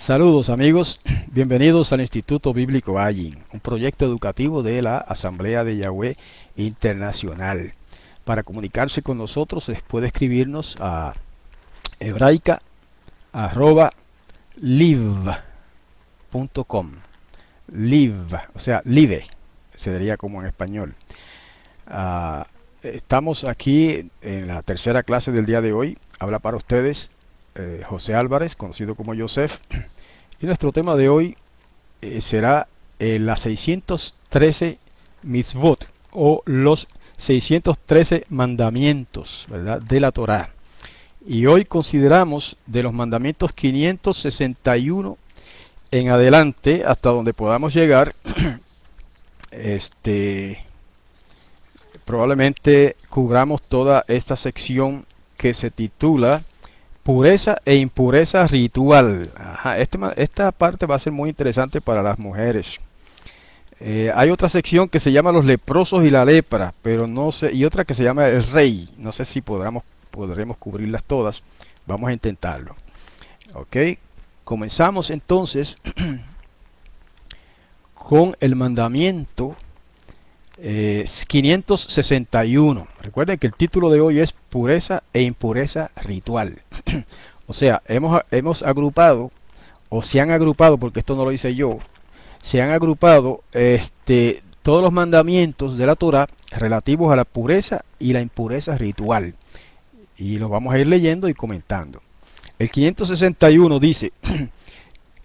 Saludos amigos, bienvenidos al Instituto Bíblico Allin, un proyecto educativo de la Asamblea de Yahweh Internacional. Para comunicarse con nosotros les puede escribirnos a hebraica@live.com. Live, o sea, libre, se diría como en español. Estamos aquí en la tercera clase del día de hoy. Habla para ustedes José Álvarez, conocido como Joseph. Y nuestro tema de hoy será las 613 mitzvot o los 613 mandamientos, ¿verdad?, de la Torá. Y hoy consideramos de los mandamientos 561 en adelante hasta donde podamos llegar. Probablemente cubramos toda esta sección que se titula Pureza e impureza ritual. Esta parte va a ser muy interesante para las mujeres. Hay otra sección que se llama los leprosos y la lepra, pero no sé, y otra que se llama el rey. No sé si podremos cubrirlas todas. Vamos a intentarlo. Ok, comenzamos entonces con el mandamiento 561. Recuerden que el título de hoy es Pureza e impureza ritual. O sea, hemos agrupado, o se han agrupado, porque esto no lo hice yo, se han agrupado todos los mandamientos de la Torá relativos a la pureza y la impureza ritual. Y los vamos a ir leyendo y comentando. El 561 dice,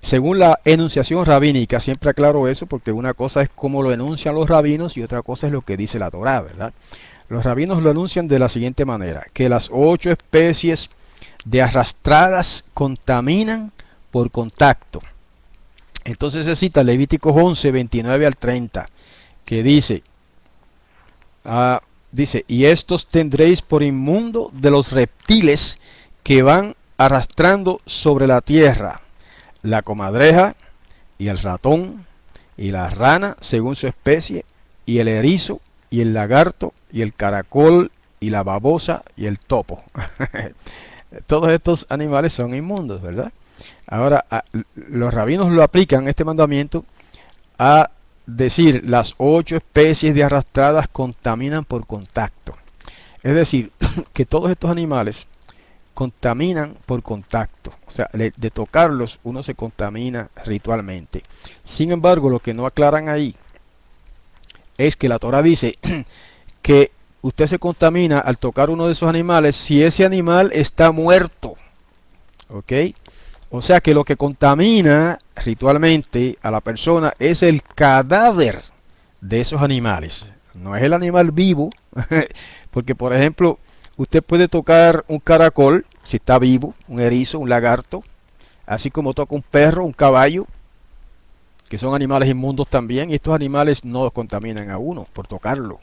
según la enunciación rabínica, siempre aclaro eso porque una cosa es cómo lo enuncian los rabinos y otra cosa es lo que dice la Torá, ¿verdad? Los rabinos lo enuncian de la siguiente manera: que las 8 especies de arrastradas contaminan por contacto. Entonces se cita Levíticos 11, 29 al 30, que dice, y estos tendréis por inmundo de los reptiles que van arrastrando sobre la tierra: la comadreja y el ratón y la rana según su especie, y el erizo y el lagarto y el caracol y la babosa y el topo. Todos estos animales son inmundos, ¿verdad? Ahora, los rabinos lo aplican, este mandamiento, a decir las 8 especies de arrastradas contaminan por contacto. Es decir, que todos estos animales contaminan por contacto, o sea, de tocarlos uno se contamina ritualmente. Sin embargo, lo que no aclaran ahí es que la Torá dice que usted se contamina al tocar uno de esos animales si ese animal está muerto. ¿Ok? O sea que lo que contamina ritualmente a la persona es el cadáver de esos animales, no es el animal vivo. Porque, por ejemplo, usted puede tocar un caracol si está vivo, un erizo, un lagarto, así como toca un perro, un caballo, que son animales inmundos también, y estos animales no contaminan a uno por tocarlo.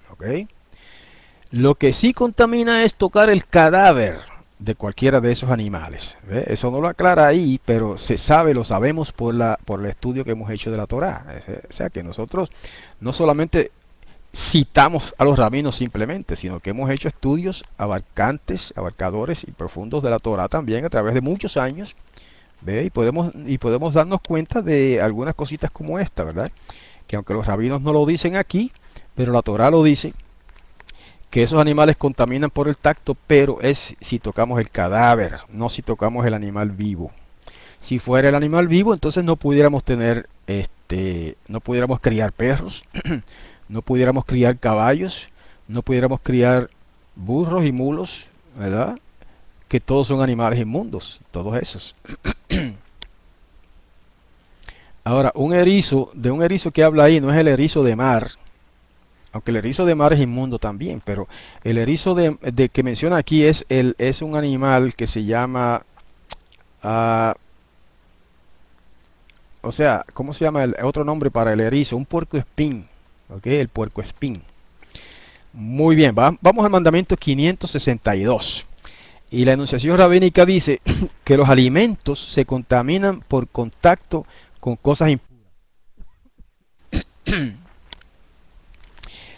¿Ok? Lo que sí contamina es tocar el cadáver de cualquiera de esos animales. ¿Ve? Eso no lo aclara ahí, pero se sabe, lo sabemos por el estudio que hemos hecho de la Torá. O sea que nosotros no solamente citamos a los rabinos simplemente, sino que hemos hecho estudios abarcadores y profundos de la Torá también a través de muchos años. ¿Ve? Y podemos darnos cuenta de algunas cositas como esta, ¿verdad? Que aunque los rabinos no lo dicen aquí, pero la Torá lo dice, que esos animales contaminan por el tacto, pero es si tocamos el cadáver, no si tocamos el animal vivo. Si fuera el animal vivo, entonces no pudiéramos tener, no pudiéramos criar perros, no pudiéramos criar caballos, no pudiéramos criar burros y mulos, ¿verdad? Que todos son animales inmundos, todos esos. Ahora, de un erizo que habla ahí no es el erizo de mar, aunque el erizo de mar es inmundo también, pero el erizo de que menciona aquí es un animal que se llama, o sea, ¿cómo se llama el otro nombre para el erizo? Un puercoespín, ¿ok? El puercoespín. Muy bien, vamos al mandamiento 562. Y la enunciación rabínica dice que los alimentos se contaminan por contacto con cosas impuras.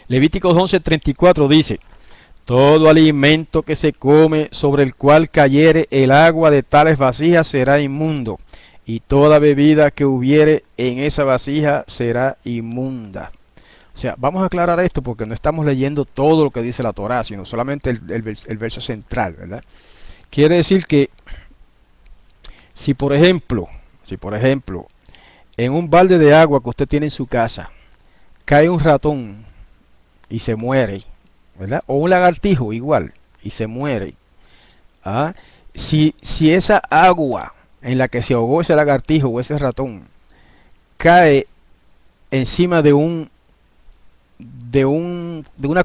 Levíticos 11:34 dice: todo alimento que se come sobre el cual cayere el agua de tales vasijas será inmundo, y toda bebida que hubiere en esa vasija será inmunda. O sea, vamos a aclarar esto porque no estamos leyendo todo lo que dice la Torá, sino solamente el verso central, ¿verdad? Quiere decir que si por ejemplo, en un balde de agua que usted tiene en su casa, cae un ratón y se muere, ¿verdad? O un lagartijo igual y se muere. ¿Ah? Si esa agua en la que se ahogó ese lagartijo o ese ratón cae encima de una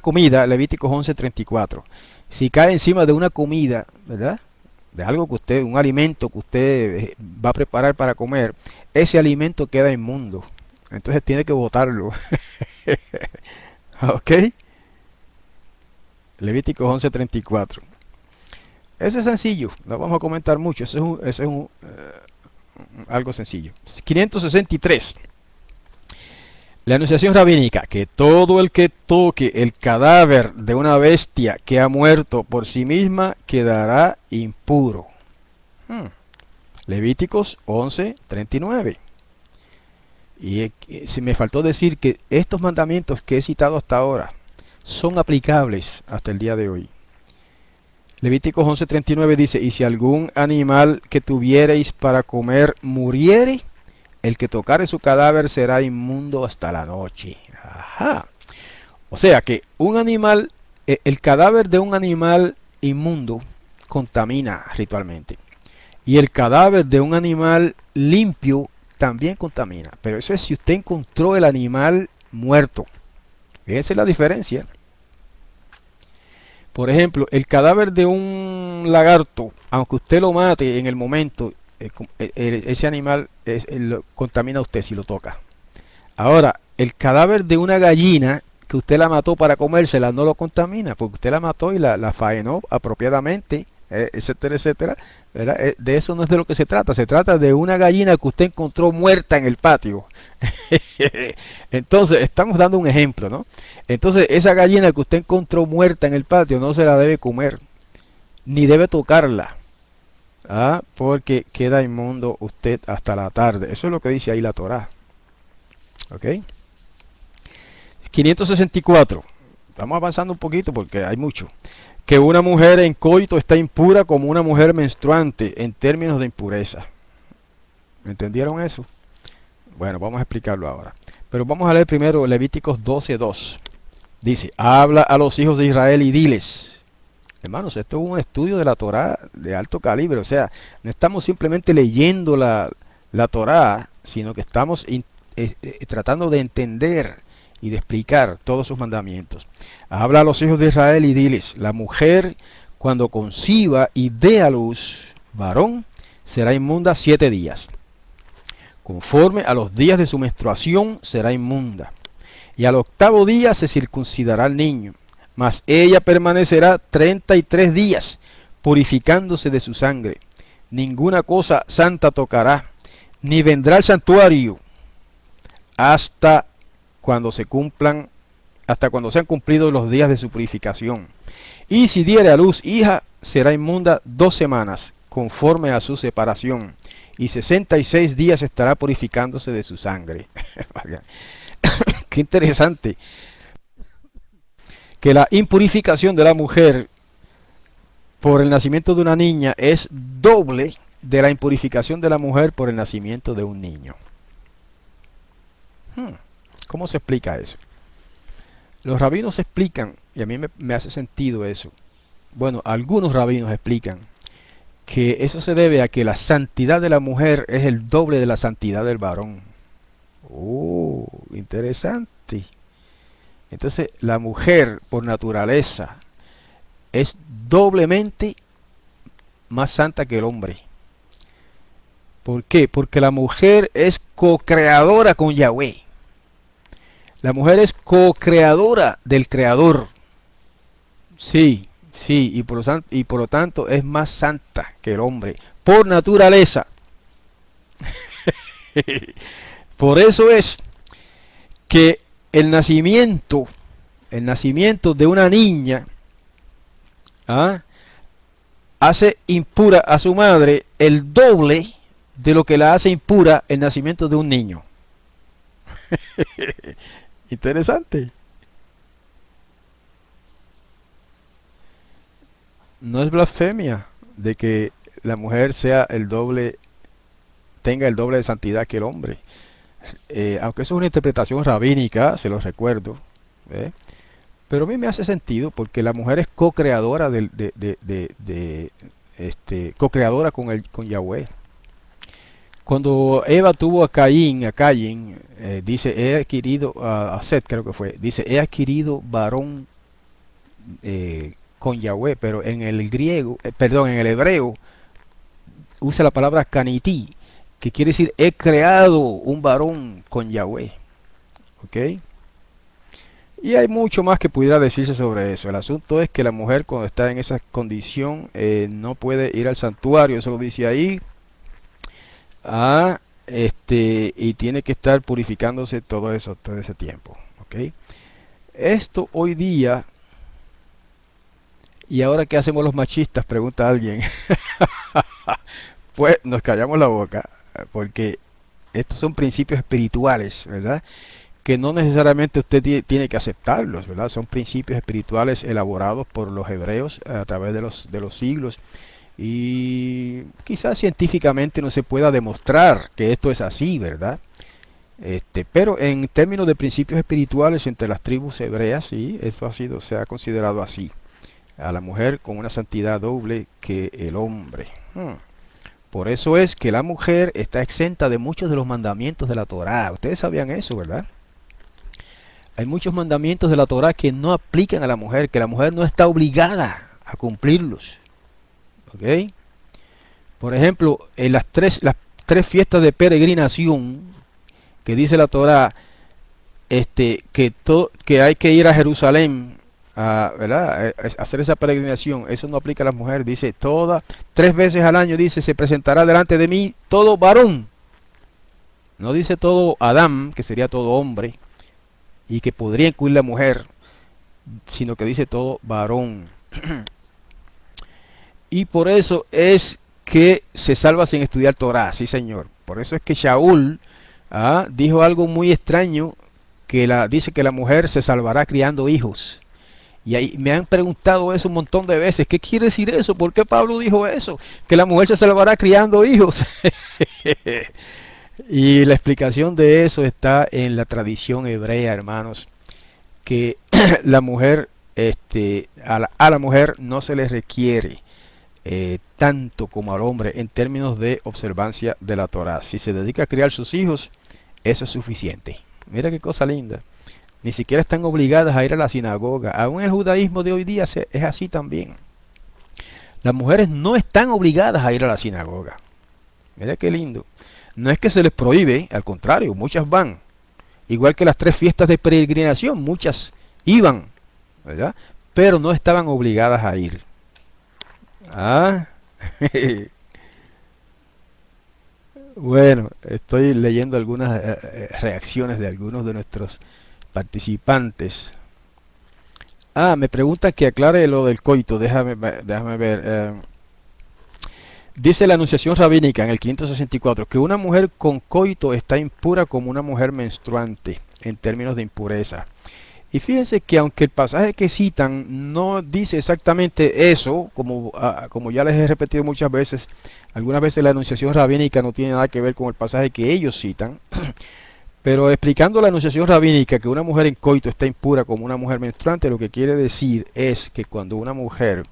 comida, Levíticos 11:34, si cae encima de una comida, ¿verdad? De algo que usted, un alimento que usted va a preparar para comer, ese alimento queda inmundo. Entonces tiene que botarlo. ¿Ok? Levíticos 11:34. Eso es sencillo, no vamos a comentar mucho, eso es algo sencillo. 563. La anunciación rabínica, que todo el que toque el cadáver de una bestia que ha muerto por sí misma quedará impuro. Levíticos 11:39. Y se me faltó decir que estos mandamientos que he citado hasta ahora son aplicables hasta el día de hoy. Levíticos 11:39 dice, y si algún animal que tuviereis para comer muriere, el que tocare su cadáver será inmundo hasta la noche. Ajá. O sea que un animal, el cadáver de un animal inmundo contamina ritualmente. Y el cadáver de un animal limpio también contamina. Pero eso es si usted encontró el animal muerto. Fíjense la diferencia. Por ejemplo, el cadáver de un lagarto, aunque usted lo mate en el momento, ese animal lo contamina a usted si lo toca. Ahora, el cadáver de una gallina que usted la mató para comérsela no lo contamina, porque usted la mató y la faenó apropiadamente, etcétera, etcétera, ¿verdad? De eso no es de lo que se trata de una gallina que usted encontró muerta en el patio. Entonces, estamos dando un ejemplo, ¿no? Entonces, esa gallina que usted encontró muerta en el patio no se la debe comer, ni debe tocarla. Porque queda inmundo usted hasta la tarde. Eso es lo que dice ahí la Torá. ¿Ok? 564. Vamos avanzando un poquito porque hay mucho. Que una mujer en coito está impura como una mujer menstruante en términos de impureza. ¿Entendieron eso? Bueno, vamos a explicarlo ahora. Pero vamos a leer primero Levíticos 12:2. Dice, habla a los hijos de Israel y diles. Hermanos, esto es un estudio de la Torá de alto calibre. O sea, no estamos simplemente leyendo la Torá, sino que estamos tratando de entender y de explicar todos sus mandamientos. Habla a los hijos de Israel y diles, la mujer cuando conciba y dé a luz varón, será inmunda 7 días. Conforme a los días de su menstruación será inmunda. Y al 8º día se circuncidará el niño. Mas ella permanecerá 33 días, purificándose de su sangre. Ninguna cosa santa tocará, ni vendrá al santuario hasta cuando sean cumplidos los días de su purificación. Y si diere a luz hija, será inmunda 2 semanas, conforme a su separación. Y 66 días estará purificándose de su sangre. Qué interesante. Que la impurificación de la mujer por el nacimiento de una niña es doble de la impurificación de la mujer por el nacimiento de un niño. ¿Cómo se explica eso? Los rabinos explican, y a mí me hace sentido eso. Bueno, algunos rabinos explican que eso se debe a que la santidad de la mujer es el doble de la santidad del varón. Interesante. Entonces, la mujer por naturaleza es doblemente más santa que el hombre. ¿Por qué? Porque la mujer es co-creadora con Yahweh. La mujer es co-creadora del Creador. Sí, y por lo tanto es más santa que el hombre, por naturaleza. Por eso es que el nacimiento de una niña hace impura a su madre el doble de lo que la hace impura el nacimiento de un niño. Interesante. No es blasfemia de que la mujer sea el doble, tenga el doble de santidad que el hombre. Aunque eso es una interpretación rabínica, se los recuerdo, ¿eh? Pero a mí me hace sentido porque la mujer es co-creadora co-creadora con Yahweh. Cuando Eva tuvo a Caín, dice, he adquirido, a Set creo que fue, dice, he adquirido varón con Yahweh, pero en el griego, perdón, en el hebreo, usa la palabra canití, que quiere decir, he creado un varón con Yahweh. ¿Ok? Y hay mucho más que pudiera decirse sobre eso. El asunto es que la mujer cuando está en esa condición no puede ir al santuario, eso lo dice ahí. Y tiene que estar purificándose todo eso, todo ese tiempo. ¿Ok? Esto hoy día, ¿y ahora qué hacemos los machistas? Pregunta alguien. Pues nos callamos la boca, porque estos son principios espirituales, ¿verdad? Que no necesariamente usted tiene que aceptarlos, ¿verdad? Son principios espirituales elaborados por los hebreos a través de los siglos. Y quizás científicamente no se pueda demostrar que esto es así, ¿verdad? Pero en términos de principios espirituales entre las tribus hebreas, sí, esto se ha considerado así. A la mujer con una santidad doble que el hombre. Por eso es que la mujer está exenta de muchos de los mandamientos de la Torá. Ustedes sabían eso, ¿verdad? Hay muchos mandamientos de la Torá que no aplican a la mujer, que la mujer no está obligada a cumplirlos. ¿Ok? Por ejemplo, en las tres fiestas de peregrinación que dice la Torá, que hay que ir a Jerusalén, ¿verdad? A hacer esa peregrinación, eso no aplica a las mujeres. Dice, 3 veces al año, dice, se presentará delante de mí todo varón. No dice todo Adán, que sería todo hombre, y que podría incluir la mujer, sino que dice todo varón. Y por eso es que se salva sin estudiar Torah, sí señor. Por eso es que Shaul dijo algo muy extraño, dice que la mujer se salvará criando hijos. Y ahí me han preguntado eso un montón de veces. ¿Qué quiere decir eso? ¿Por qué Pablo dijo eso? Que la mujer se salvará criando hijos. Y la explicación de eso está en la tradición hebrea, hermanos. Que la mujer, a la mujer no se le requiere tanto como al hombre en términos de observancia de la Torá. Si se dedica a criar sus hijos, eso es suficiente. Mira qué cosa linda. Ni siquiera están obligadas a ir a la sinagoga. Aún el judaísmo de hoy día es así también. Las mujeres no están obligadas a ir a la sinagoga. Mira qué lindo. No es que se les prohíbe, al contrario, muchas van. Igual que las 3 fiestas de peregrinación, muchas iban, ¿verdad? Pero no estaban obligadas a ir. Bueno, estoy leyendo algunas reacciones de algunos de nuestros participantes. Me preguntan que aclare lo del coito. Déjame ver. Dice la Anunciación Rabínica en el 564 que una mujer con coito está impura como una mujer menstruante en términos de impureza. Y fíjense que aunque el pasaje que citan no dice exactamente eso, como ya les he repetido muchas veces, algunas veces la Anunciación Rabínica no tiene nada que ver con el pasaje que ellos citan. Pero explicando la Anunciación Rabínica que una mujer en coito está impura como una mujer menstruante, lo que quiere decir es que cuando una mujer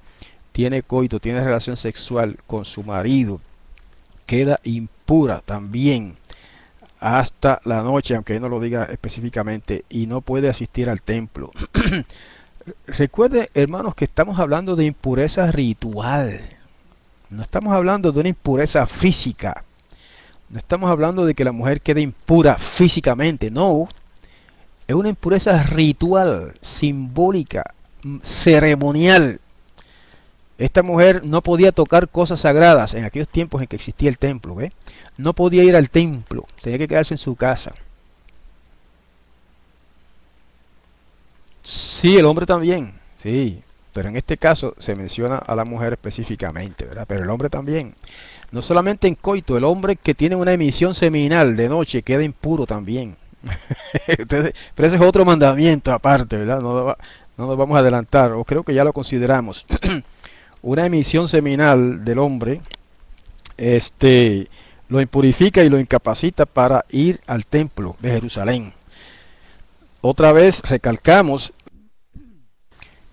tiene coito, tiene relación sexual con su marido, queda impura también hasta la noche, aunque él no lo diga específicamente, y no puede asistir al templo. Recuerden, hermanos, que estamos hablando de impureza ritual. No estamos hablando de una impureza física. No estamos hablando de que la mujer quede impura físicamente. No. Es una impureza ritual, simbólica, ceremonial. Esta mujer no podía tocar cosas sagradas en aquellos tiempos en que existía el templo. No podía ir al templo, tenía que quedarse en su casa. Sí, el hombre también, sí. pero en este caso se menciona a la mujer específicamente, ¿verdad? Pero el hombre también. No solamente en coito, el hombre que tiene una emisión seminal de noche queda impuro también. Entonces, pero ese es otro mandamiento aparte, ¿verdad? No nos vamos a adelantar, o creo que ya lo consideramos. Una emisión seminal del hombre, lo impurifica y lo incapacita para ir al templo de Jerusalén. Otra vez recalcamos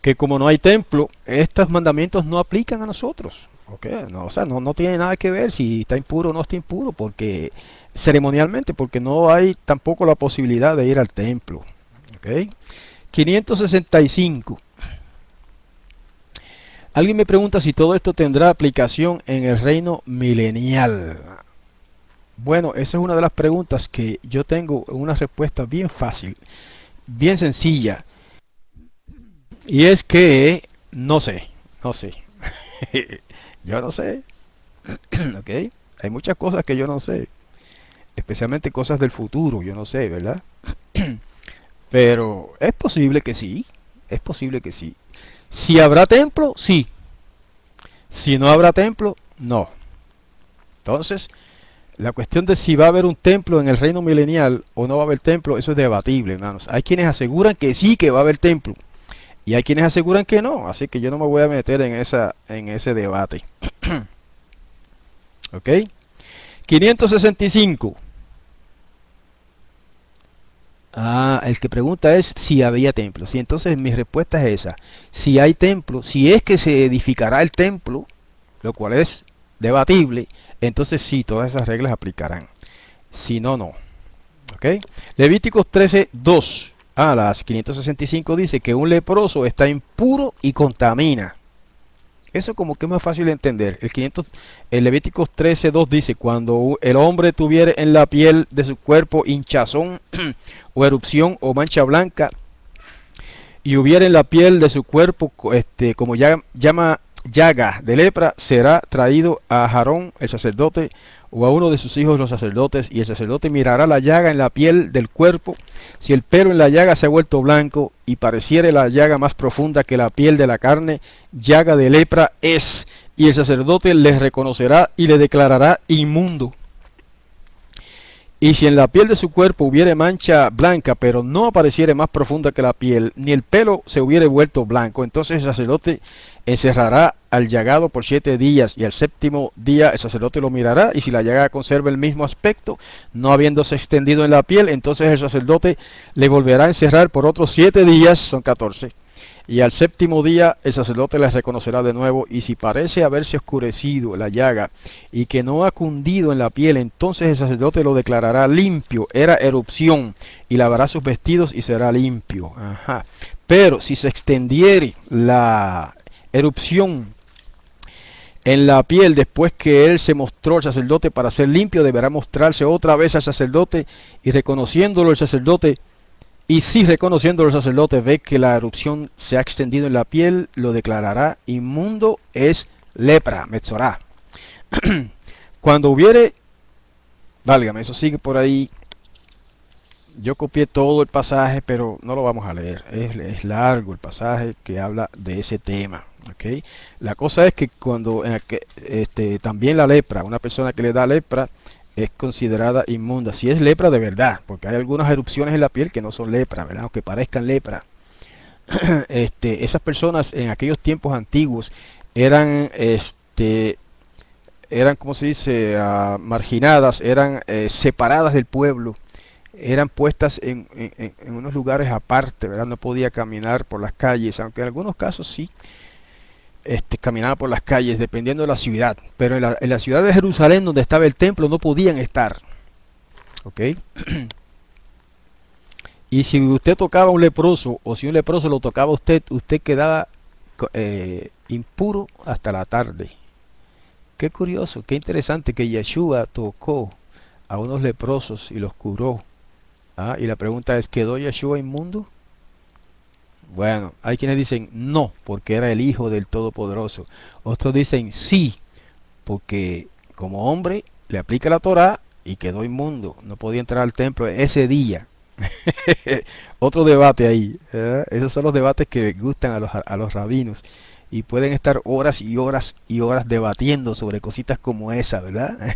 que como no hay templo, estos mandamientos no aplican a nosotros. Okay, no, o sea, no tiene nada que ver si está impuro o no está impuro, porque ceremonialmente, porque no hay tampoco la posibilidad de ir al templo. Okay. 565. Alguien me pregunta si todo esto tendrá aplicación en el reino milenial. Bueno, esa es una de las preguntas que yo tengo una respuesta bien fácil, bien sencilla. Y es que no sé. Yo no sé. ¿Ok? Hay muchas cosas que yo no sé. Especialmente cosas del futuro, yo no sé, ¿verdad? Pero es posible que sí. Es posible que sí. Si habrá templo, sí. Si no habrá templo, no. Entonces, la cuestión de si va a haber un templo en el reino milenial o no va a haber templo, eso es debatible, hermanos. Hay quienes aseguran que sí, que va a haber templo. Y hay quienes aseguran que no. Así que yo no me voy a meter en ese debate. ¿Ok? 565. El que pregunta es si había templo. Sí, entonces mi respuesta es esa. Si hay templo, si es que se edificará el templo, lo cual es debatible, entonces sí, todas esas reglas aplicarán. Si no, no. ¿Ok? Levíticos 13:2 a las 565 dice que un leproso está impuro y contamina. Eso como que es más fácil de entender. El Levíticos 13:2 dice, cuando el hombre tuviere en la piel de su cuerpo hinchazón o erupción o mancha blanca, y hubiere en la piel de su cuerpo como llaga de lepra, será traído a Aarón el sacerdote o a uno de sus hijos los sacerdotes, y el sacerdote mirará la llaga en la piel del cuerpo. Si el pelo en la llaga se ha vuelto blanco y pareciere la llaga más profunda que la piel de la carne, llaga de lepra es, y el sacerdote le reconocerá y le declarará inmundo. Y si en la piel de su cuerpo hubiere mancha blanca, pero no apareciere más profunda que la piel, ni el pelo se hubiere vuelto blanco, entonces el sacerdote encerrará al llagado por 7 días, y al séptimo día el sacerdote lo mirará, y si la llaga conserva el mismo aspecto, no habiéndose extendido en la piel, entonces el sacerdote le volverá a encerrar por otros 7 días, son 14. Y al séptimo día el sacerdote les reconocerá de nuevo, y si parece haberse oscurecido la llaga y que no ha cundido en la piel, entonces el sacerdote lo declarará limpio, era erupción, y lavará sus vestidos y será limpio. Pero si se extendiere la erupción en la piel después que él se mostró al sacerdote para ser limpio, deberá mostrarse otra vez al sacerdote, y reconociéndolo el sacerdote, y si reconociendo el sacerdote ve que la erupción se ha extendido en la piel, lo declarará inmundo, es lepra, metzorá. Cuando hubiere, válgame, eso sigue por ahí. Yo copié todo el pasaje, pero no lo vamos a leer. Es largo el pasaje que habla de ese tema. ¿Okay? La cosa es que cuando también la lepra, una persona que le da lepra, es considerada inmunda, si es lepra de verdad, porque hay algunas erupciones en la piel que no son lepra, ¿verdad? Aunque parezcan lepra. Esas personas en aquellos tiempos antiguos eran, ¿cómo se dice? Marginadas, eran separadas del pueblo, eran puestas en unos lugares aparte, ¿verdad? No podía caminar por las calles, aunque en algunos casos sí. Caminaba por las calles dependiendo de la ciudad, pero en la ciudad de Jerusalén, donde estaba el templo, no podían estar. ¿Ok? Y si usted tocaba a un leproso, o si un leproso lo tocaba a usted, usted quedaba impuro hasta la tarde. Qué curioso, qué interesante que Yeshua tocó a unos leprosos y los curó. Y la pregunta es, ¿quedó Yeshua inmundo? Bueno, hay quienes dicen no, porque era el Hijo del Todopoderoso. Otros dicen sí, porque como hombre le aplica la Torá y quedó inmundo. No podía entrar al templo ese día. Otro debate ahí. Esos son los debates que gustan a los rabinos. Y pueden estar horas y horas y horas debatiendo sobre cositas como esa, ¿verdad?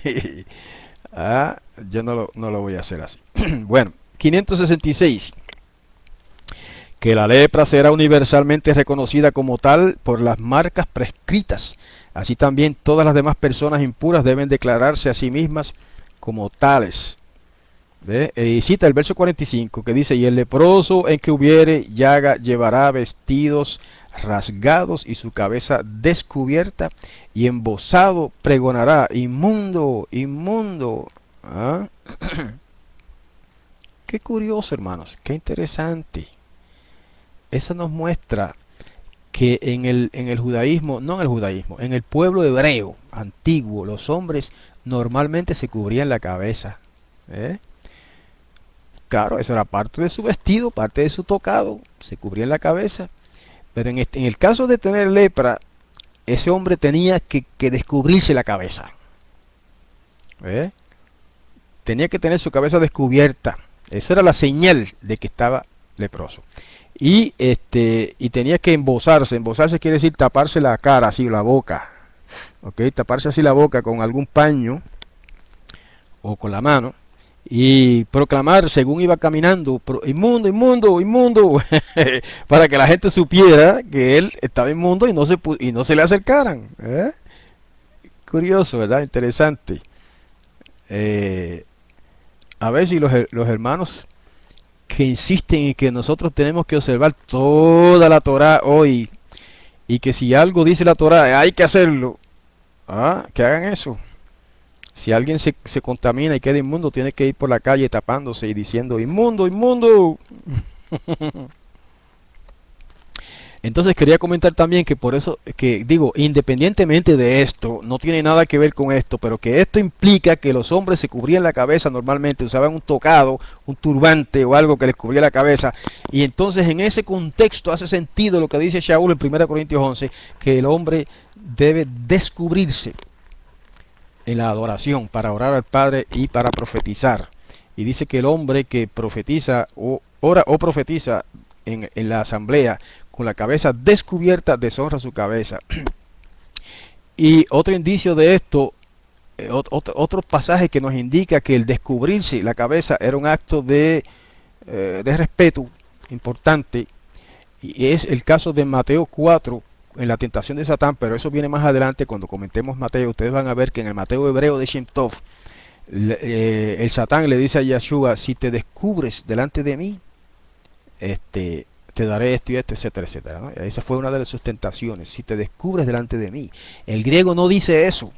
Yo no lo voy a hacer así. Bueno, 566. Que la lepra será universalmente reconocida como tal por las marcas prescritas. Así también todas las demás personas impuras deben declararse a sí mismas como tales. ¿Ve? Y cita el verso 45 que dice: y el leproso en que hubiere llaga llevará vestidos rasgados y su cabeza descubierta, y embozado pregonará: inmundo, inmundo. ¿Ah? Qué curioso, hermanos, qué interesante. Eso nos muestra que en el judaísmo, no en el judaísmo, en el pueblo hebreo antiguo, los hombres normalmente se cubrían la cabeza. ¿Eh? Claro, eso era parte de su vestido, parte de su tocado, se cubría la cabeza. Pero en el caso de tener lepra, ese hombre tenía que descubrirse la cabeza. ¿Eh? Tenía que tener su cabeza descubierta. Eso era la señal de que estaba leproso. Y tenía que embozarse. Embozarse quiere decir taparse la cara, así, la boca. ¿Ok? Taparse así la boca con algún paño o con la mano. Y proclamar según iba caminando: inmundo, inmundo, inmundo, para que la gente supiera que él estaba inmundo y no se le acercaran. Curioso, ¿verdad? Interesante. A ver si los hermanos que insisten en que nosotros tenemos que observar toda la Torá hoy, y que si algo dice la Torá hay que hacerlo, que hagan eso. Si alguien se contamina y queda inmundo, tiene que ir por la calle tapándose y diciendo: inmundo, inmundo. Entonces quería comentar también que por eso, que digo, independientemente de esto, no tiene nada que ver con esto, pero que esto implica que los hombres se cubrían la cabeza normalmente, usaban un tocado, un turbante o algo que les cubría la cabeza. Y entonces en ese contexto hace sentido lo que dice Shaul en 1 Corintios 11, que el hombre debe descubrirse en la adoración para orar al Padre y para profetizar. Y dice que el hombre que profetiza o ora o profetiza en la asamblea con la cabeza descubierta deshonra su cabeza. Y otro indicio de esto, otro pasaje que nos indica que el descubrirse la cabeza era un acto de respeto importante, y es el caso de Mateo 4 en la tentación de Satán, pero eso viene más adelante cuando comentemos Mateo. Ustedes van a ver que en el Mateo hebreo de Shem Tov, el Satán le dice a Yeshua: si te descubres delante de mí, te daré esto y esto, etcétera, etcétera, ¿no? Esa fue una de sus tentaciones: si te descubres delante de mí. El griego no dice eso.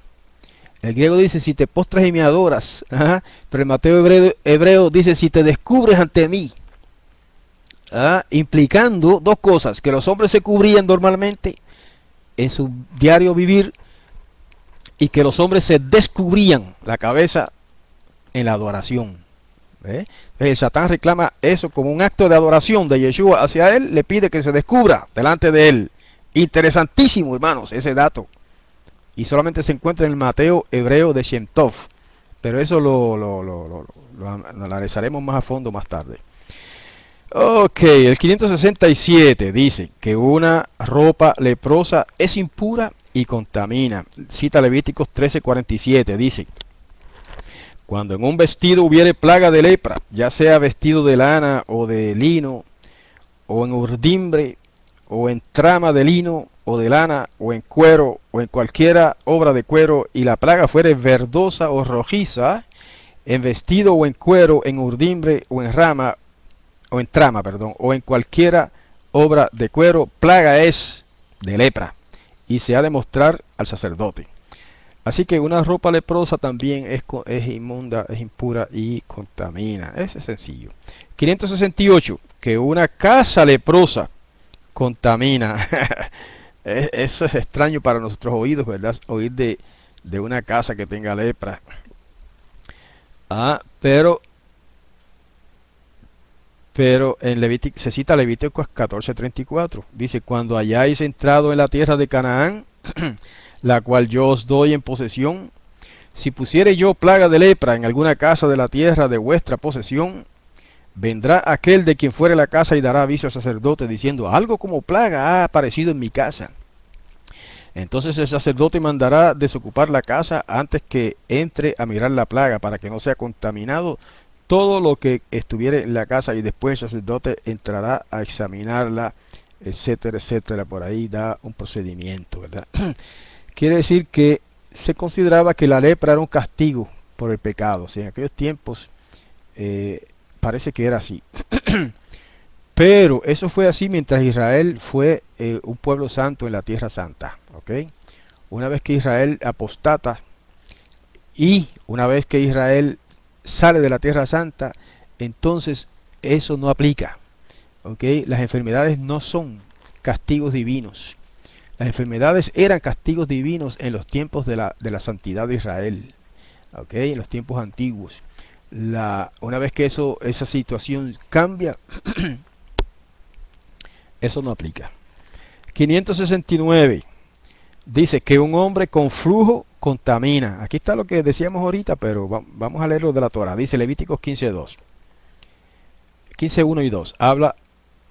El griego dice: si te postras y me adoras. Pero el Mateo hebreo dice: si te descubres ante mí. Implicando dos cosas: que los hombres se cubrían normalmente en su diario vivir, y que los hombres se descubrían la cabeza en la adoración. El Satán reclama eso como un acto de adoración de Yeshua hacia él, le pide que se descubra delante de él. Interesantísimo, hermanos, ese dato. Y solamente se encuentra en el Mateo hebreo de Shem Tov, pero eso lo analizaremos más a fondo más tarde. Ok, el 567 dice que una ropa leprosa es impura y contamina. Cita Levíticos 13:47, dice: cuando en un vestido hubiere plaga de lepra, ya sea vestido de lana o de lino, o en urdimbre, o en trama de lino o de lana, o en cuero, o en cualquiera obra de cuero, y la plaga fuere verdosa o rojiza, en vestido o en cuero, en urdimbre o en rama, o en trama, perdón, o en cualquiera obra de cuero, plaga es de lepra, y se ha de mostrar al sacerdote. Así que una ropa leprosa también es inmunda, es impura y contamina. Eso es sencillo. 568. Que una casa leprosa contamina. Eso es extraño para nuestros oídos, ¿verdad? Oír de una casa que tenga lepra. Pero en Levítico, se cita Levíticos 14:34. Dice: cuando hayáis entrado en la tierra de Canaán, la cual yo os doy en posesión, si pusiere yo plaga de lepra en alguna casa de la tierra de vuestra posesión, vendrá aquel de quien fuere la casa y dará aviso al sacerdote diciendo, algo como plaga ha aparecido en mi casa. Entonces el sacerdote mandará desocupar la casa antes que entre a mirar la plaga para que no sea contaminado todo lo que estuviera en la casa, y después el sacerdote entrará a examinarla, etcétera, etcétera. Por ahí da un procedimiento, ¿verdad? Quiere decir que se consideraba que la lepra era un castigo por el pecado. O sea, en aquellos tiempos parece que era así. Pero eso fue así mientras Israel fue un pueblo santo en la tierra santa. ¿Ok? Una vez que Israel apostata y una vez que Israel sale de la tierra santa, entonces eso no aplica. ¿Ok? Las enfermedades no son castigos divinos. Las enfermedades eran castigos divinos en los tiempos de la santidad de Israel. ¿Ok? En los tiempos antiguos. Una vez que esa situación cambia, eso no aplica. 569 dice que un hombre con flujo contamina. Aquí está lo que decíamos ahorita, pero vamos a leerlo de la Torah. Dice Levíticos 15:2. 15:1 y 2.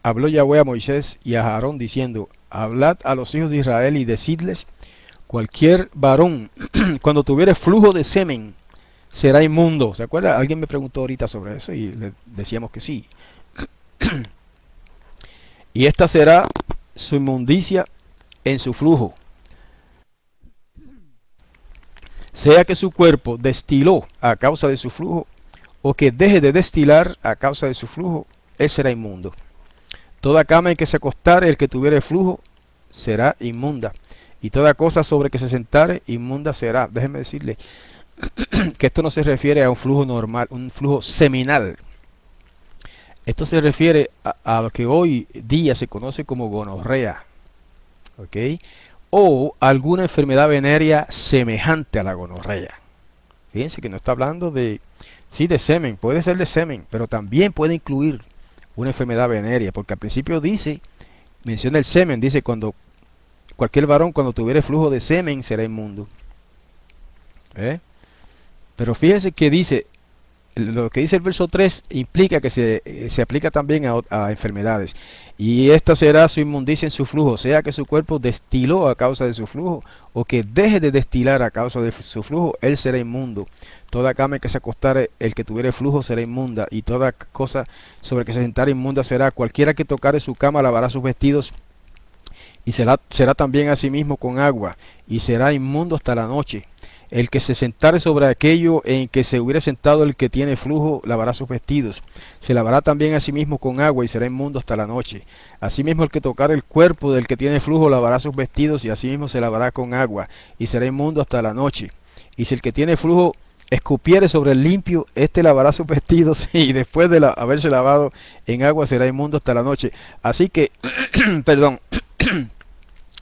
Habló Yahweh a Moisés y a Aarón diciendo, hablad a los hijos de Israel y decidles, cualquier varón cuando tuviere flujo de semen será inmundo. ¿Se acuerda? Alguien me preguntó ahorita sobre eso y le decíamos que sí. Y esta será su inmundicia en su flujo. Sea que su cuerpo destiló a causa de su flujo, o que deje de destilar a causa de su flujo, él será inmundo. Toda cama en que se acostare el que tuviere flujo será inmunda, y toda cosa sobre que se sentare inmunda será. Déjeme decirle que esto no se refiere a un flujo normal, un flujo seminal. Esto se refiere a lo que hoy día se conoce como gonorrea, ¿ok? O alguna enfermedad venérea semejante a la gonorrea. Fíjense que no está hablando de, sí, de semen, puede ser de semen, pero también puede incluir una enfermedad venérea, porque al principio menciona el semen, dice cualquier varón cuando tuviere flujo de semen será inmundo. Pero fíjense que dice, lo que dice el verso 3 implica que se aplica también a enfermedades. Y esta será su inmundicia en su flujo, sea que su cuerpo destiló a causa de su flujo, o que deje de destilar a causa de su flujo, él será inmundo. Toda cama en que se acostare el que tuviere flujo será inmunda, y toda cosa sobre que se sentare inmunda será. Cualquiera que tocare su cama lavará sus vestidos, y será también a sí mismo con agua, y será inmundo hasta la noche. El que se sentare sobre aquello en que se hubiera sentado el que tiene flujo, lavará sus vestidos. Se lavará también a sí mismo con agua y será inmundo hasta la noche. Asimismo el que tocare el cuerpo del que tiene flujo, lavará sus vestidos y asimismo se lavará con agua y será inmundo hasta la noche. Y si el que tiene flujo escupiere sobre el limpio, éste lavará sus vestidos y después de haberse lavado en agua será inmundo hasta la noche. Así que, perdón,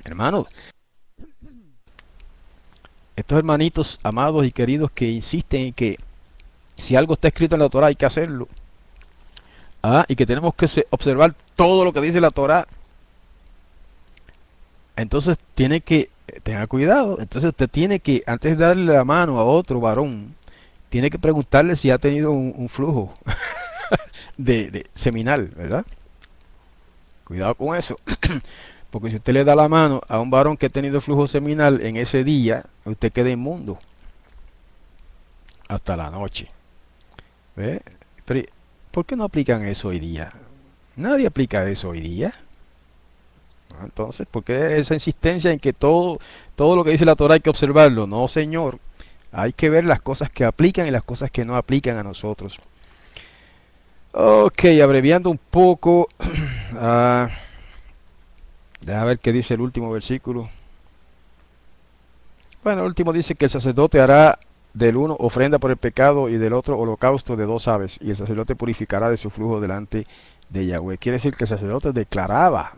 hermanos, estos hermanitos amados y queridos que insisten en que si algo está escrito en la Torah hay que hacerlo, y que tenemos que observar todo lo que dice la Torah, entonces tiene que tener cuidado. Entonces usted tiene que, antes de darle la mano a otro varón, tiene que preguntarle si ha tenido un flujo de seminal, ¿verdad? Cuidado con eso. Porque si usted le da la mano a un varón que ha tenido flujo seminal en ese día, usted queda inmundo hasta la noche. ¿Ve? Pero ¿por qué no aplican eso hoy día? Nadie aplica eso hoy día. Entonces, ¿por qué esa insistencia en que todo lo que dice la Torah hay que observarlo? No, señor. Hay que ver las cosas que aplican y las cosas que no aplican a nosotros. Ok, abreviando un poco. Déjame ver qué dice el último versículo. Bueno, el último dice que el sacerdote hará del uno ofrenda por el pecado y del otro holocausto de 2 aves, y el sacerdote purificará de su flujo delante de Yahweh. Quiere decir que el sacerdote declaraba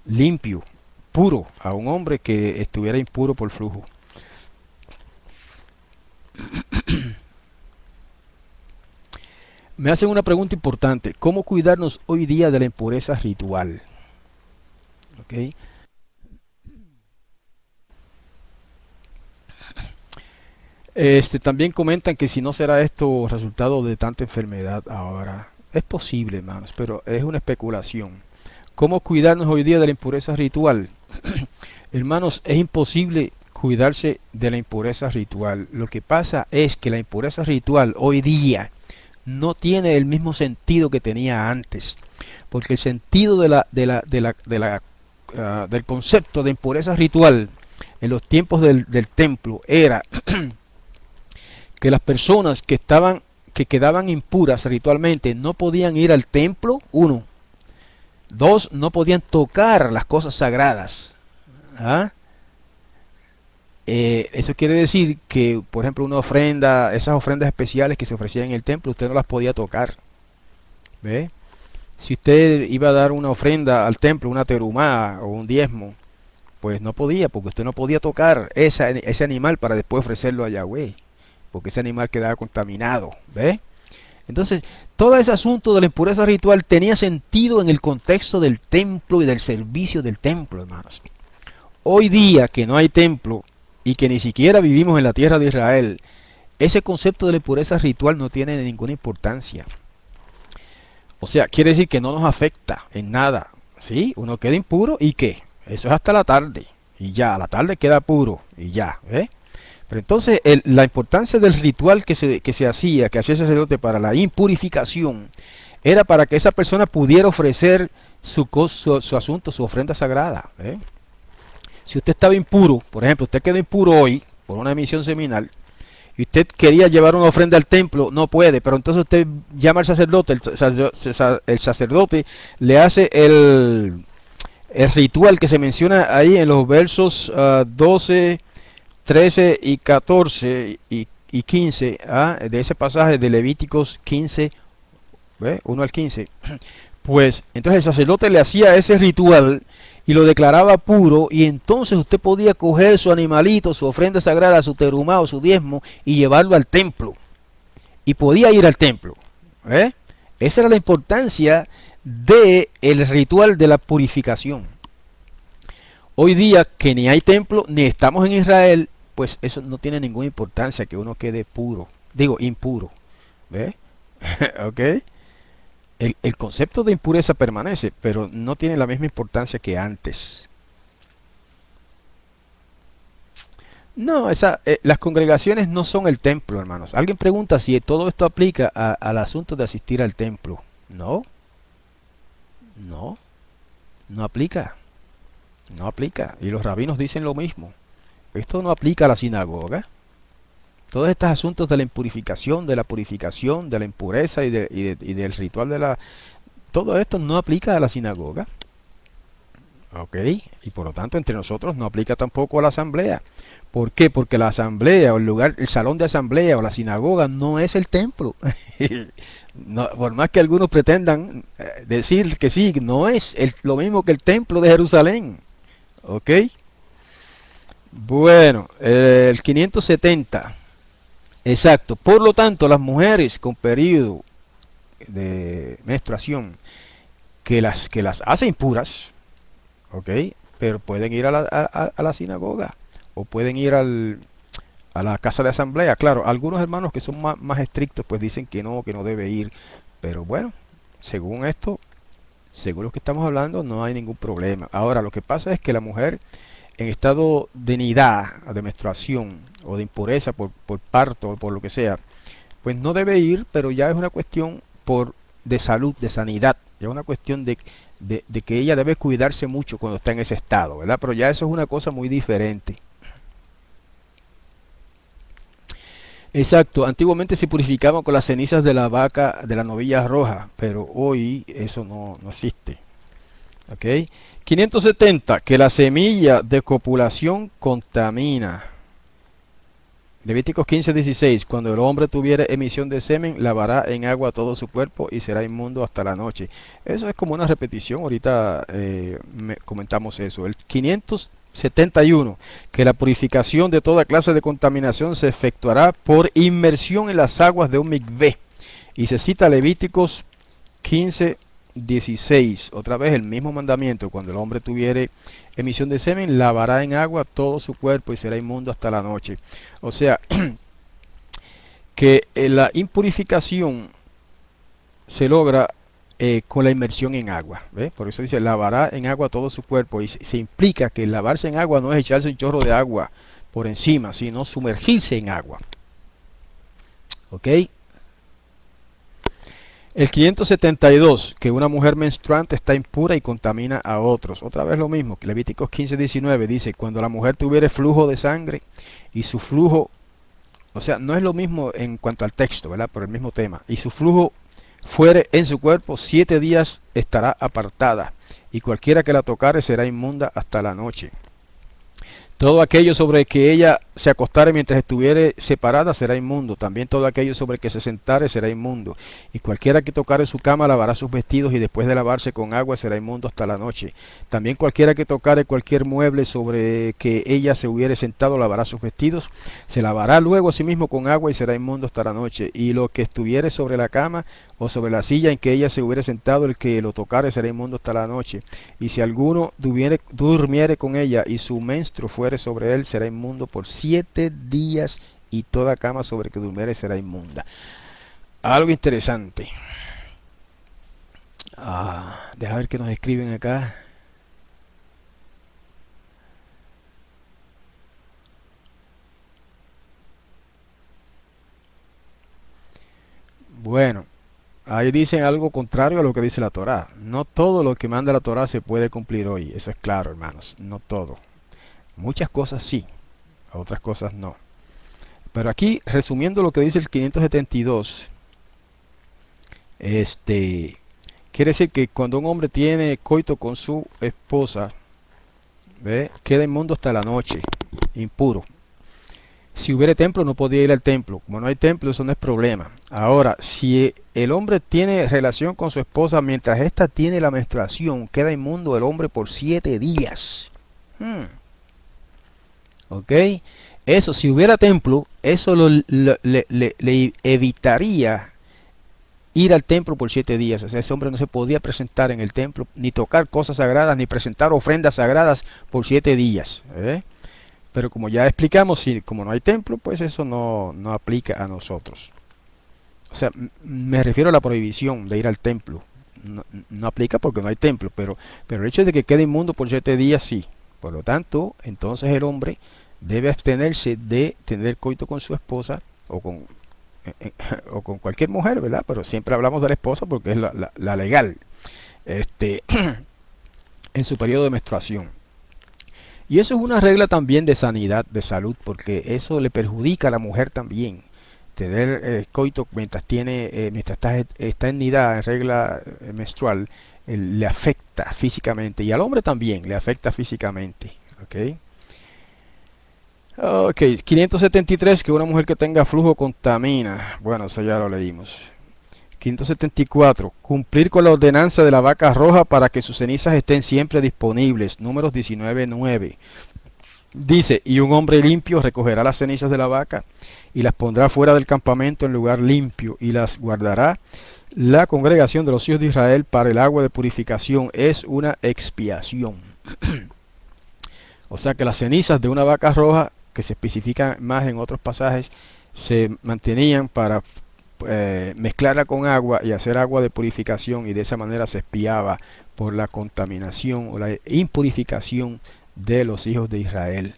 limpio, puro, a un hombre que estuviera impuro por flujo. Me hacen una pregunta importante: ¿cómo cuidarnos hoy día de la impureza ritual? ¿Okay? También comentan que si no será esto resultado de tanta enfermedad ahora. Es posible, hermanos, pero es una especulación. ¿Cómo cuidarnos hoy día de la impureza ritual? Hermanos, es imposible cuidarse de la impureza ritual. Lo que pasa es que la impureza ritual hoy día no tiene el mismo sentido que tenía antes, porque el sentido del concepto de impureza ritual en los tiempos del templo era que las personas que quedaban impuras ritualmente no podían ir al templo, uno. Dos, no podían tocar las cosas sagradas. ¿Ah? Eso quiere decir que, por ejemplo, una ofrenda, esas ofrendas especiales que se ofrecían en el templo, usted no las podía tocar. ¿Ve? Si usted iba a dar una ofrenda al templo, una terumá o un diezmo, pues no podía, porque usted no podía tocar ese animal para después ofrecerlo a Yahweh, porque ese animal quedaba contaminado. ¿Ve? Entonces, todo ese asunto de la impureza ritual tenía sentido en el contexto del templo y del servicio del templo, hermanos. Hoy día que no hay templo y que ni siquiera vivimos en la tierra de Israel, ese concepto de la impureza ritual no tiene ninguna importancia. O sea, quiere decir que no nos afecta en nada. ¿Sí? Uno queda impuro y ¿qué? Eso es hasta la tarde. Y ya, a la tarde queda puro y ya. ¿Eh? Pero entonces la importancia del ritual que hacía el sacerdote para la impurificación, era para que esa persona pudiera ofrecer su asunto, su ofrenda sagrada. ¿Eh? Si usted estaba impuro, por ejemplo, usted quedó impuro hoy por una emisión seminal, y usted quería llevar una ofrenda al templo, no puede, pero entonces usted llama al sacerdote, el sacerdote le hace el ritual que se menciona ahí en los versos 12, 13 y 14 y 15 de ese pasaje de Levíticos 15, ¿ve? 1 al 15. Pues entonces el sacerdote le hacía ese ritual y lo declaraba puro, y entonces usted podía coger su animalito, su ofrenda sagrada, su terumá o su diezmo y llevarlo al templo. Y podía ir al templo. ¿Eh? Esa era la importancia del ritual de la purificación. Hoy día que ni hay templo, ni estamos en Israel, pues eso no tiene ninguna importancia que uno quede puro. Digo, impuro. ¿Ve? ¿Ok? El concepto de impureza permanece, pero no tiene la misma importancia que antes. No, las congregaciones no son el templo, hermanos. Alguien pregunta si todo esto aplica al asunto de asistir al templo. No, no, no aplica. No aplica. Y los rabinos dicen lo mismo. Esto no aplica a la sinagoga. Todos estos asuntos de la impurificación, de la purificación, de la impureza y del ritual todo esto no aplica a la sinagoga. ¿Ok? Y por lo tanto entre nosotros no aplica tampoco a la asamblea. ¿Por qué? Porque la asamblea o el lugar, el salón de asamblea o la sinagoga no es el templo. No, por más que algunos pretendan decir que sí, no es lo mismo que el templo de Jerusalén. ¿Ok? Bueno, el 570. Exacto. Por lo tanto, las mujeres con periodo de menstruación que las hace impuras, ¿ok? Pero pueden ir a la sinagoga o pueden ir a la casa de asamblea. Claro, algunos hermanos que son más estrictos pues dicen que no debe ir. Pero bueno, según esto, según lo que estamos hablando, no hay ningún problema. Ahora, lo que pasa es que la mujer en estado de nidad, de menstruación o de impureza por parto o por lo que sea, pues no debe ir, pero ya es una cuestión de salud, de sanidad, ya es una cuestión de que ella debe cuidarse mucho cuando está en ese estado, ¿verdad? Pero ya eso es una cosa muy diferente. Exacto, antiguamente se purificaban con las cenizas de la vaca, de la novilla roja, pero hoy eso no existe. ¿Ok? 570, que la semilla de copulación contamina. Levíticos 15:16, cuando el hombre tuviera emisión de semen, lavará en agua todo su cuerpo y será inmundo hasta la noche. Eso es como una repetición, ahorita comentamos eso. El 571, que la purificación de toda clase de contaminación se efectuará por inmersión en las aguas de un mikvé. Y se cita Levíticos 15:16, otra vez el mismo mandamiento: cuando el hombre tuviere emisión de semen, lavará en agua todo su cuerpo y será inmundo hasta la noche. O sea, que la impurificación se logra con la inmersión en agua. ¿Ve? Por eso dice, lavará en agua todo su cuerpo. Y se implica que lavarse en agua no es echarse un chorro de agua por encima, sino sumergirse en agua. ¿Ok? El 572, que una mujer menstruante está impura y contamina a otros. Otra vez lo mismo, que Levíticos 15:19 dice, cuando la mujer tuviere flujo de sangre y su flujo, o sea, no es lo mismo en cuanto al texto, ¿verdad? Por el mismo tema. Y su flujo fuere en su cuerpo, 7 días estará apartada, y cualquiera que la tocare será inmunda hasta la noche. Todo aquello sobre que ella se acostare mientras estuviere separada será inmundo. También todo aquello sobre que se sentare será inmundo. Y cualquiera que tocare su cama lavará sus vestidos y después de lavarse con agua será inmundo hasta la noche. También cualquiera que tocare cualquier mueble sobre que ella se hubiere sentado lavará sus vestidos. Se lavará luego a sí mismo con agua y será inmundo hasta la noche. Y lo que estuviere sobre la cama o sobre la silla en que ella se hubiere sentado, el que lo tocare será inmundo hasta la noche. Y si alguno durmiere con ella y su menstruo fuere sobre él, será inmundo por 7 días, y toda cama sobre que durmiere será inmunda. Algo interesante. Deja ver qué nos escriben acá. Bueno, ahí dicen algo contrario a lo que dice la Torá. No todo lo que manda la Torá se puede cumplir hoy. Eso es claro, hermanos. No todo. Muchas cosas sí, otras cosas no. Pero aquí, resumiendo lo que dice el 572, quiere decir que cuando un hombre tiene coito con su esposa, ¿ve? Queda inmundo hasta la noche, impuro. Si hubiera templo, no podía ir al templo. Como no hay templo, eso no es problema. Ahora, si el hombre tiene relación con su esposa mientras ésta tiene la menstruación, queda inmundo el hombre por 7 días. ¿Ok? Eso, si hubiera templo, eso le evitaría ir al templo por 7 días. O sea, ese hombre no se podía presentar en el templo, ni tocar cosas sagradas, ni presentar ofrendas sagradas por 7 días. Pero como ya explicamos, si como no hay templo, pues eso no aplica a nosotros. O sea, me refiero a la prohibición de ir al templo. No aplica porque no hay templo, pero el hecho de que quede inmundo por 7 días, sí. Por lo tanto, entonces el hombre debe abstenerse de tener coito con su esposa o con cualquier mujer, ¿verdad? Pero siempre hablamos de la esposa porque es la legal, en su periodo de menstruación. Y eso es una regla también de sanidad, de salud, porque eso le perjudica a la mujer también. Tener coito mientras está en nidad, en regla menstrual, le afecta físicamente, y al hombre también le afecta físicamente. Ok, 573, que una mujer que tenga flujo contamina. Bueno, eso ya lo leímos. 574, cumplir con la ordenanza de la vaca roja para que sus cenizas estén siempre disponibles. Números 19:9. Dice, y un hombre limpio recogerá las cenizas de la vaca y las pondrá fuera del campamento en lugar limpio, y las guardará la congregación de los hijos de Israel para el agua de purificación. Es una expiación. O sea que las cenizas de una vaca roja, que se especifican más en otros pasajes, se mantenían para mezclarla con agua y hacer agua de purificación, y de esa manera se expiaba por la contaminación o la impurificación de los hijos de Israel.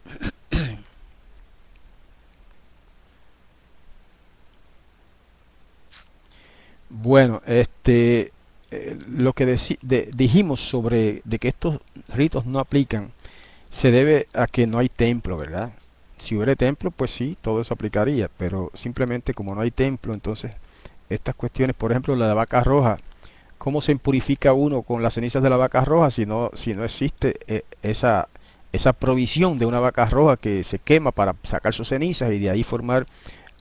Bueno, lo que dijimos sobre de que estos ritos no aplican se debe a que no hay templo, ¿verdad? Si hubiera templo, pues sí, todo eso aplicaría, pero simplemente como no hay templo, entonces estas cuestiones, por ejemplo, la de vaca roja, ¿cómo se impurifica uno con las cenizas de la vaca roja si no existe esa provisión de una vaca roja que se quema para sacar sus cenizas y de ahí formar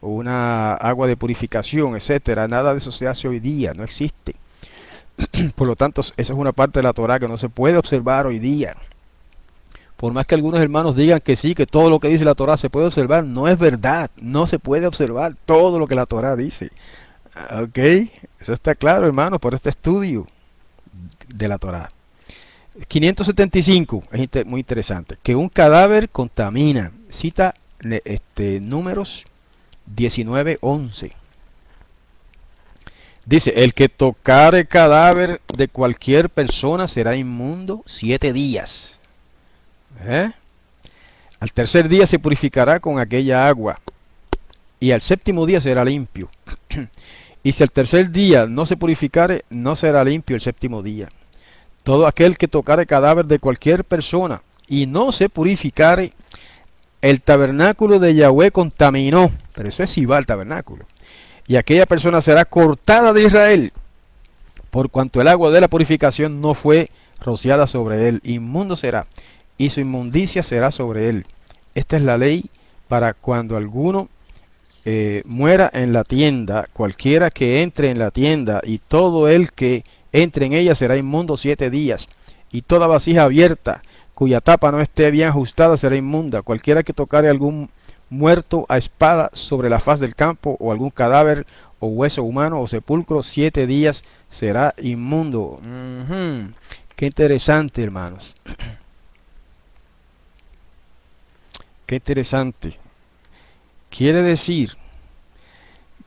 una agua de purificación, etcétera? Nada de eso se hace hoy día, no existe. Por lo tanto, esa es una parte de la Torá que no se puede observar hoy día. Por más que algunos hermanos digan que sí, que todo lo que dice la Torá se puede observar, no es verdad. No se puede observar todo lo que la Torá dice. Ok, eso está claro, hermanos, por este estudio de la Torá. 575, es muy interesante, que un cadáver contamina. Cita Números 19:11. Dice, el que tocare cadáver de cualquier persona será inmundo 7 días. ¿Eh? Al tercer día se purificará con aquella agua, y al séptimo día será limpio. Y si al tercer día no se purificare, no será limpio el séptimo día. Todo aquel que tocare cadáver de cualquier persona y no se purificare, el tabernáculo de Yahweh contaminó. Pero eso es si va al tabernáculo. Y aquella persona será cortada de Israel, por cuanto el agua de la purificación no fue rociada sobre él. Inmundo será, y su inmundicia será sobre él. Esta es la ley para cuando alguno muera en la tienda, cualquiera que entre en la tienda, y todo el que entre en ella será inmundo 7 días. Y toda vasija abierta, cuya tapa no esté bien ajustada, será inmunda. Cualquiera que tocare algún muerto a espada sobre la faz del campo, o algún cadáver, o hueso humano, o sepulcro, 7 días será inmundo. Qué interesante, hermanos. Qué interesante. Quiere decir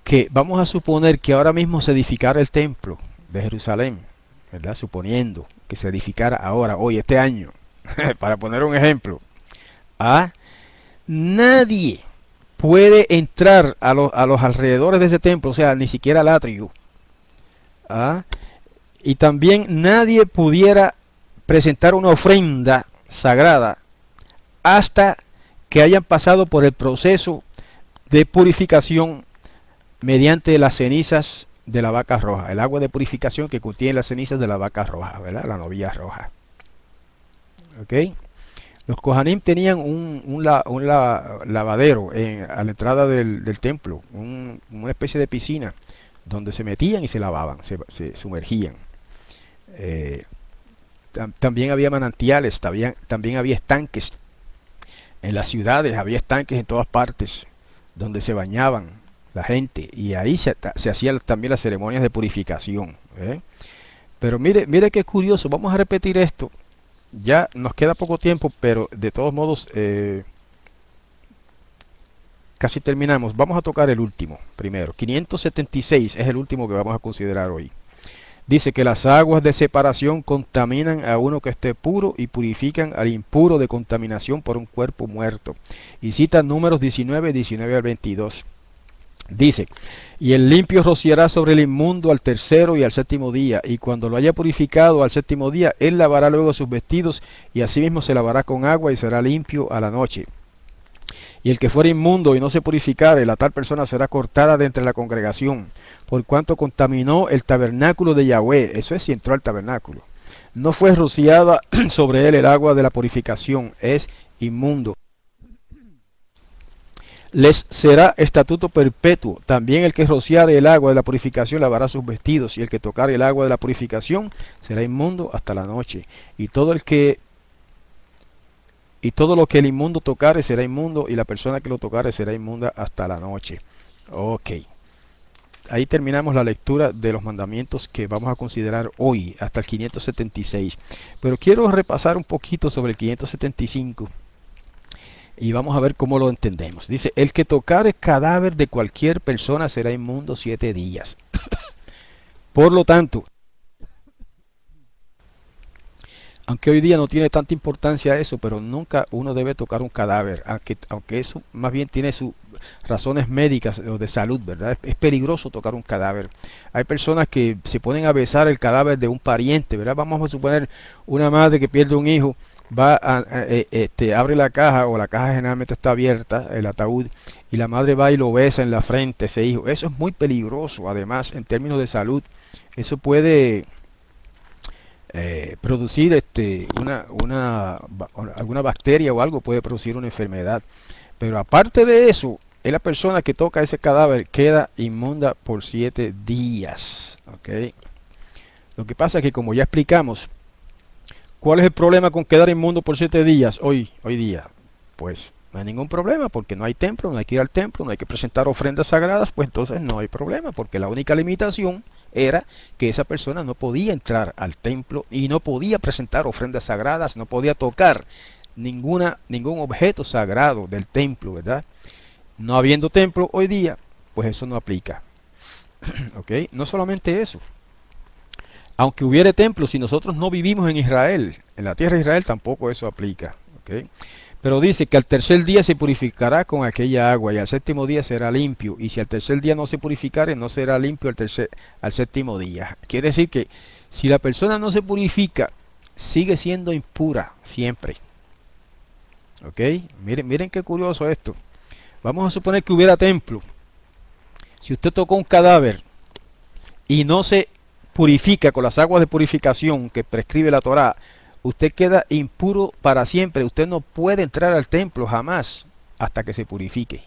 que vamos a suponer que ahora mismo se edificara el templo de Jerusalén, ¿verdad? Suponiendo que se edificara ahora, hoy, este año, para poner un ejemplo. Nadie puede entrar a los alrededores de ese templo, o sea, ni siquiera al atrio. Y también nadie pudiera presentar una ofrenda sagrada hasta que hayan pasado por el proceso de purificación mediante las cenizas de la vaca roja, el agua de purificación que contiene las cenizas de la vaca roja, ¿verdad? La novilla roja. ¿Ok? Los Kohanim tenían un lavadero a la entrada del templo, una especie de piscina donde se metían y se lavaban, se sumergían. También había manantiales, también había estanques. En las ciudades había estanques en todas partes donde se bañaban la gente, y ahí se hacían también las ceremonias de purificación. Pero mire qué curioso. Vamos a repetir esto. Ya nos queda poco tiempo, pero de todos modos casi terminamos. Vamos a tocar el último primero. 576 es el último que vamos a considerar hoy. Dice que las aguas de separación contaminan a uno que esté puro y purifican al impuro de contaminación por un cuerpo muerto. Y cita Números 19 al 22. Dice, y el limpio rociará sobre el inmundo al tercero y al séptimo día, y cuando lo haya purificado al séptimo día, él lavará luego sus vestidos, y asimismo se lavará con agua y será limpio a la noche. Y el que fuera inmundo y no se purificare, la tal persona será cortada de entre la congregación, por cuanto contaminó el tabernáculo de Yahweh. Eso es si entró al tabernáculo. No fue rociada sobre él el agua de la purificación, es inmundo. Les será estatuto perpetuo. También el que rociare el agua de la purificación lavará sus vestidos, y el que tocare el agua de la purificación será inmundo hasta la noche. Y todo lo que el inmundo tocare será inmundo, y la persona que lo tocare será inmunda hasta la noche. Ok. Ahí terminamos la lectura de los mandamientos que vamos a considerar hoy, hasta el 576. Pero quiero repasar un poquito sobre el 575. Y vamos a ver cómo lo entendemos. Dice, el que tocare cadáver de cualquier persona será inmundo 7 días. Por lo tanto, aunque hoy día no tiene tanta importancia eso, pero nunca uno debe tocar un cadáver, aunque eso más bien tiene sus razones médicas o de salud, ¿verdad? Es peligroso tocar un cadáver. Hay personas que se ponen a besar el cadáver de un pariente, ¿verdad? Vamos a suponer una madre que pierde un hijo, abre la caja, o la caja generalmente está abierta, el ataúd, y la madre va y lo besa en la frente, ese hijo. Eso es muy peligroso. Además, en términos de salud, eso puede producir alguna bacteria o algo, puede producir una enfermedad. Pero aparte de eso, la persona que toca ese cadáver queda inmunda por 7 días. ¿Okay? Lo que pasa es que, como ya explicamos, ¿cuál es el problema con quedar inmundo por 7 días hoy día? Pues no hay ningún problema, porque no hay templo, no hay que ir al templo, no hay que presentar ofrendas sagradas. Pues entonces no hay problema, porque la única limitación era que esa persona no podía entrar al templo y no podía presentar ofrendas sagradas, no podía tocar ningún objeto sagrado del templo, ¿verdad? No habiendo templo hoy día, pues eso no aplica. ¿Ok? No solamente eso. Aunque hubiere templos, si nosotros no vivimos en Israel, en la tierra de Israel, tampoco eso aplica. ¿Ok? Pero dice que al tercer día se purificará con aquella agua y al séptimo día será limpio. Y si al tercer día no se purificare, no será limpio al séptimo día. Quiere decir que si la persona no se purifica, sigue siendo impura siempre. ¿Ok? Miren qué curioso esto. Vamos a suponer que hubiera templo. Si usted tocó un cadáver y no se purifica con las aguas de purificación que prescribe la Torá, usted queda impuro para siempre. Usted no puede entrar al templo jamás hasta que se purifique.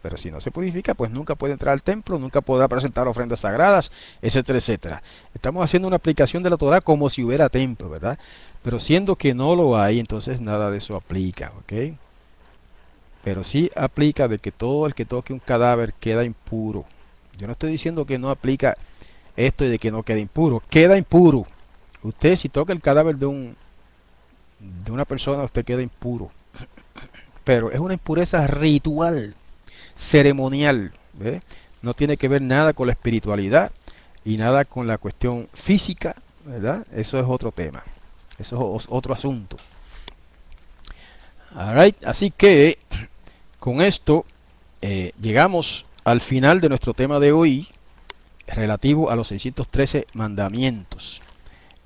Pero si no se purifica, pues nunca puede entrar al templo, nunca podrá presentar ofrendas sagradas, etcétera, etcétera. Estamos haciendo una aplicación de la Torá como si hubiera templo, ¿verdad? Pero siendo que no lo hay, entonces nada de eso aplica, ¿ok? Pero sí aplica de que todo el que toque un cadáver queda impuro. Yo no estoy diciendo que no aplica esto y de que no quede impuro. Queda impuro. Usted si toca el cadáver de una persona, usted queda impuro. Pero es una impureza ritual, ceremonial. ¿Ve? No tiene que ver nada con la espiritualidad y nada con la cuestión física, ¿verdad? Eso es otro tema. Eso es otro asunto. Alright, así que con esto llegamos al final de nuestro tema de hoy relativo a los 613 mandamientos.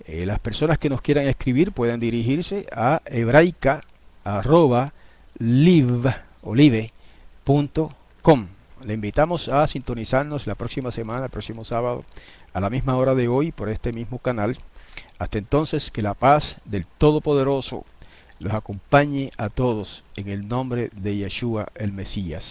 Las personas que nos quieran escribir pueden dirigirse a hebraica@live.com. Le invitamos a sintonizarnos la próxima semana, el próximo sábado, a la misma hora de hoy por este mismo canal. Hasta entonces, que la paz del Todopoderoso los acompañe a todos en el nombre de Yeshua el Mesías.